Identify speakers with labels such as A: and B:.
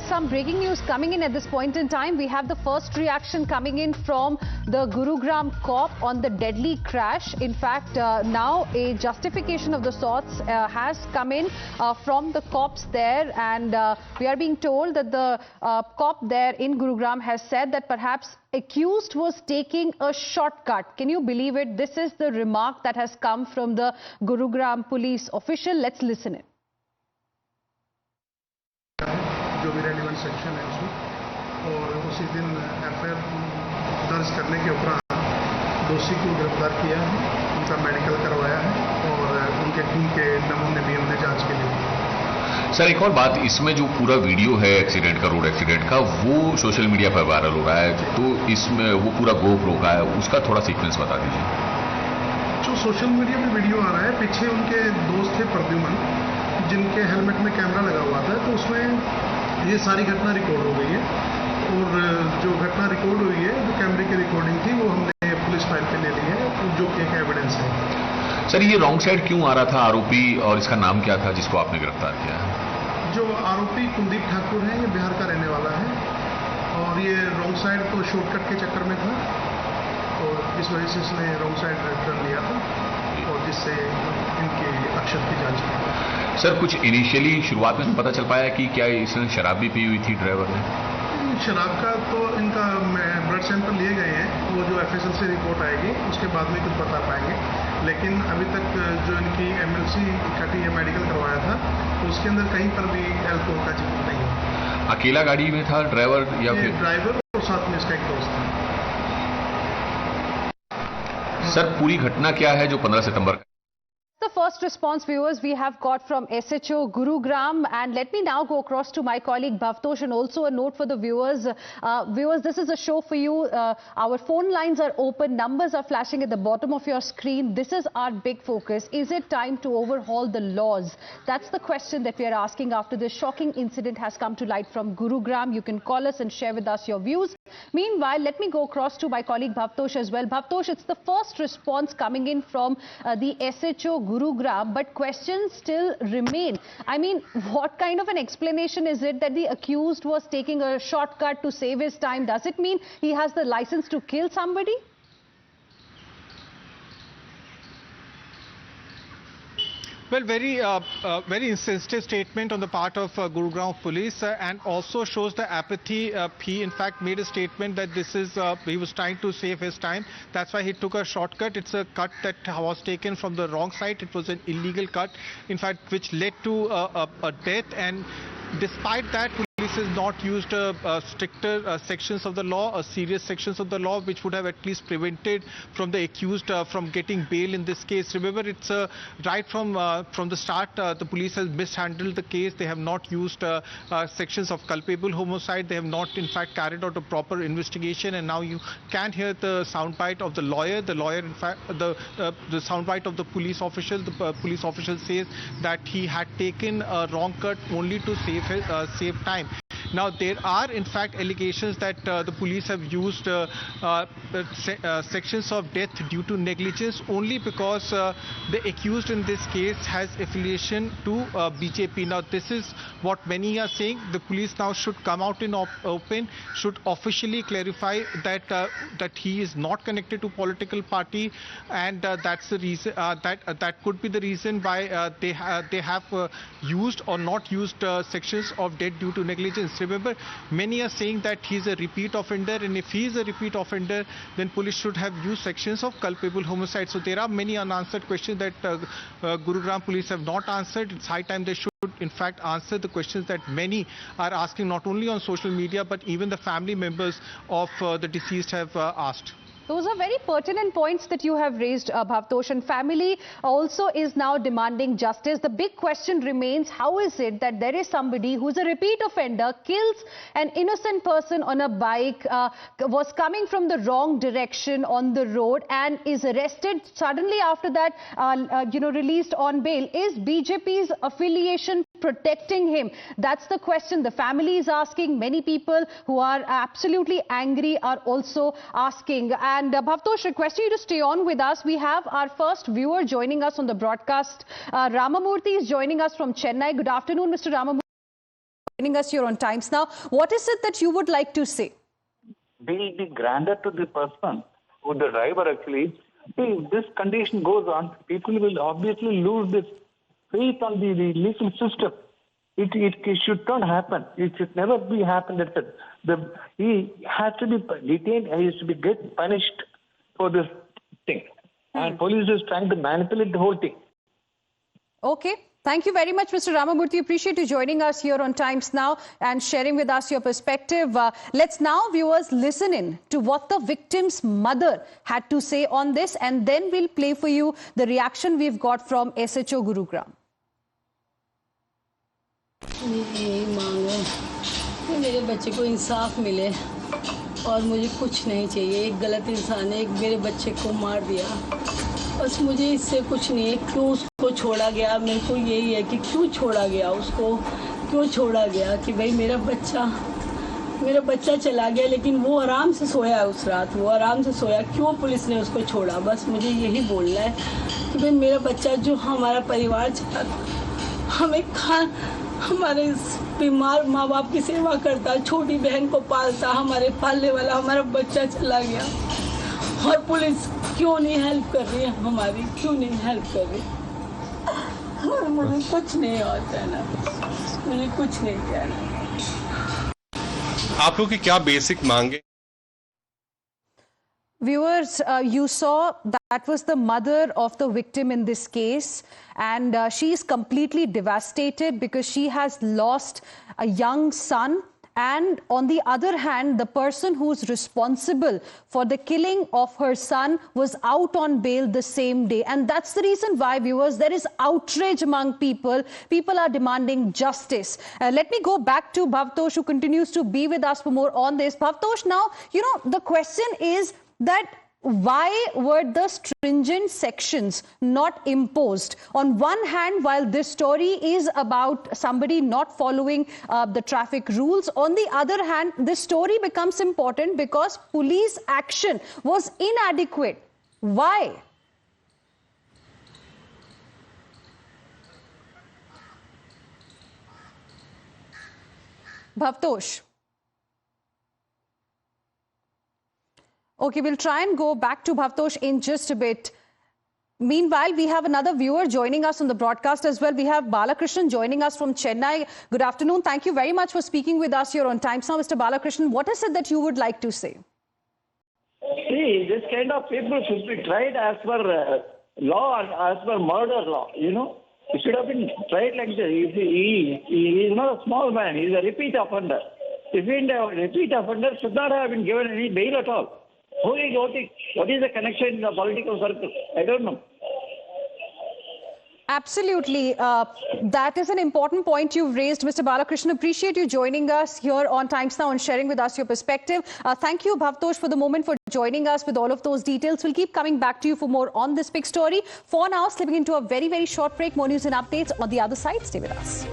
A: some breaking news coming in at this point in time. We have the first reaction coming in from the Gurugram cop on the deadly crash. In fact, now a justification of the sorts has come in from the cops there, and we are being told that the cop there in Gurugram has said that perhaps accused was taking a shortcut. Can you believe it? This is the remark that has come from the Gurugram police official. Let's listen in.
B: जो भी relevant section है उसमें, और उसी दिन FIR दर्ज करने के उपरांत दोषी को गिरफ्तार किया है, उनका मेडिकल करवाया है और उनके खून के नमूने भी हमने जांच के लिए।
C: सर, एक और बात, इसमें जो पूरा वीडियो है एक्सीडेंट का, रोड एक्सीडेंट का, वो सोशल मीडिया पर वायरल हो रहा है, तो इसमें वो पूरा गोप्रो का है, उसका थोड़ा सीक्वेंस बता दीजिए।
B: जो सोशल मीडिया पे वीडियो आ रहा है, पीछे उनके दोस्त थे प्रद्युमन, जिनके हेलमेट में कैमरा लगा हुआ था, तो उसमें ये सारी घटना रिकॉर्ड हो गई है। और जो घटना रिकॉर्ड हुई है, जो कैमरे की रिकॉर्डिंग थी, वो हमने पुलिस फाइल पे ले ली है, जो कि एक एविडेंस है।
C: सर, ये रॉन्ग साइड क्यों आ रहा था आरोपी, और इसका नाम क्या था जिसको आपने गिरफ्तार किया है?
B: जो आरोपी कुलदीप ठाकुर है, ये बिहार का रहने वाला है, और ये रॉन्ग साइड तो शॉर्टकट के चक्कर में था, और इस वजह से इसने रॉन्ग साइड टर्न लिया था, और जिससे इनकी अक्षत की जांच की।
C: सर, कुछ इनिशियली शुरुआत में पता चल पाया कि क्या इसने शराब भी पी हुई थी ड्राइवर ने?
B: शराब का तो इनका ब्लड सैंपल लिए गए हैं, वो जो एफएसएल से रिपोर्ट आएगी उसके बाद में कुछ बता पाएंगे, लेकिन अभी तक जो इनकी एमएलसी कटी है, मेडिकल करवाया था, तो उसके अंदर कहीं पर भी अल्कोहल का जिक्र नहीं है।
C: अकेला गाड़ी में था ड्राइवर या फिर?
B: ड्राइवर और साथ में इसका एक दोस्त था।
C: सर, पूरी घटना क्या है जो 15 सितंबर?
A: The first response, viewers, we have got from SHO Gurugram, and let me now go across to my colleague Bhavtosh, and also a note for the viewers. Viewers, this is a show for you. Our phone lines are open. Numbers are flashing at the bottom of your screen. This is our big focus. Is it time to overhaul the laws? That's the question that we are asking after this shocking incident has come to light from Gurugram. You can call us and share with us your views. Meanwhile, let me go across to my colleague Bhavtosh as well. Bhavtosh, it's the first response coming in from the SHO Gurugram, but questions still remain. I mean, what kind of an explanation is it that the accused was taking a shortcut to save his time? Does it mean he has the license to kill somebody?
D: Well, very insensitive statement on the part of Gurugram police, and also shows the apathy. He in fact made a statement that this is he was trying to save his time. That's why he took a shortcut. It's a cut that was taken from the wrong side. It was an illegal cut, in fact, which led to a death. And despite that, police has not used stricter sections of the law, serious sections of the law, which would have at least prevented from the accused from getting bail in this case. Remember, it's right from the start, the police has mishandled the case. They have not used sections of culpable homicide. They have not, in fact, carried out a proper investigation. And now you can hear the soundbite of the lawyer. The lawyer, in fact, the soundbite of the police official. The police official says that he had taken a wrong cut only to save time. Now, there are, in fact, allegations that the police have used sections of death due to negligence only because the accused in this case has affiliation to BJP. Now, this is what many are saying. The police now should come out in open, should officially clarify that he is not connected to political party, and that's the reason that could be the reason why they have used or not used sections of death due to negligence. Remember, many are saying that he's a repeat offender, and if he is a repeat offender, then police should have used sections of culpable homicide. So there are many unanswered questions that Gurugram police have not answered. It's high time they should, in fact, answer the questions that many are asking, not only on social media, but even the family members of the deceased have asked.
A: Those are very pertinent points that you have raised, Bhavtosh, and family also is now demanding justice. The big question remains, how is it that there is somebody who's a repeat offender, kills an innocent person on a bike, was coming from the wrong direction on the road and is arrested suddenly after that, released on bail? Is BJP's affiliation protecting him? That's the question the family is asking. Many people who are absolutely angry are also asking. And Bhavtosh, requesting you to stay on with us. We have our first viewer joining us on the broadcast. Ramamurthy is joining us from Chennai. Good afternoon, Mr. Ramamurthy. joining us here on Times Now. What is it that you would like to say?
E: Will be granted to the person who the driver actually. If this condition goes on, people will obviously lose this faith on the legal system. It should not happen. It should never be happen. He has to be detained and he has to be get punished for this thing. And police is trying to manipulate the whole thing.
A: Okay. Thank you very much, Mr. Ramamurthy. Appreciate you joining us here on Times Now and sharing with us your perspective. Let's now, viewers, listen in to what the victim's mother had to say on this, and then we'll play for you the reaction we've got from SHO Gurugram.
F: यही मांग है कि मेरे बच्चे को इंसाफ मिले और मुझे कुछ नहीं चाहिए। एक गलत इंसान ने एक मेरे बच्चे को मार दिया, बस मुझे इससे कुछ नहीं है। क्यों उसको छोड़ा गया, मेरे को यही है कि क्यों छोड़ा गया उसको, क्यों छोड़ा गया कि भाई मेरा बच्चा चला गया, लेकिन वो आराम से सोया उस रात, वो आराम से सोया, क्यों पुलिस ने उसको छोड़ा। बस मुझे यही बोलना है कि भाई मेरा बच्चा जो हमारा परिवार चला, हमें हमारे बीमार माँ बाप की सेवा करता, छोटी बहन को पालता, हमारे पालने वाला हमारा बच्चा चला गया और पुलिस क्यों नहीं हेल्प कर रही है हमारी, क्यों नहीं हेल्प कर रही। और मुझे कुछ नहीं होता है ना, मुझे कुछ नहीं कहना।
G: आप लोग की क्या बेसिक मांगे?
A: Viewers, you saw that was the mother of the victim in this case, and she is completely devastated because she has lost a young son. And on the other hand, the person who's responsible for the killing of her son was out on bail the same day. And that's the reason why, viewers, there is outrage among people. People are demanding justice. Let me go back to Bhavtosh, who continues to be with us for more on this. Bhavtosh, now, the question is that why were the stringent sections not imposed? On one hand, while this story is about somebody not following the traffic rules, on the other hand, this story becomes important because police action was inadequate. Why? Bhavtosh. Okay, we'll try and go back to Bhavtosh in just a bit. Meanwhile, we have another viewer joining us on the broadcast as well. We have Balakrishnan joining us from Chennai. Good afternoon. Thank you very much for speaking with us here on Times Now. Mr. Balakrishnan, what is it that you would like to say?
E: See, this kind of people should be tried as per law and as per murder law, It should have been tried like this. He is not a small man. He is a repeat offender. If he is a repeat offender, should not have been given any bail at all. Who is voting? What is the connection in the political circle? I don't know.
A: Absolutely. That is an important point you've raised, Mr. Balakrishnan. Appreciate you joining us here on Times Now and sharing with us your perspective. Thank you, Bhavtosh, for the moment for joining us with all of those details. We'll keep coming back to you for more on this big story. For now, slipping into a very, very short break. More news and updates on the other side. Stay with us.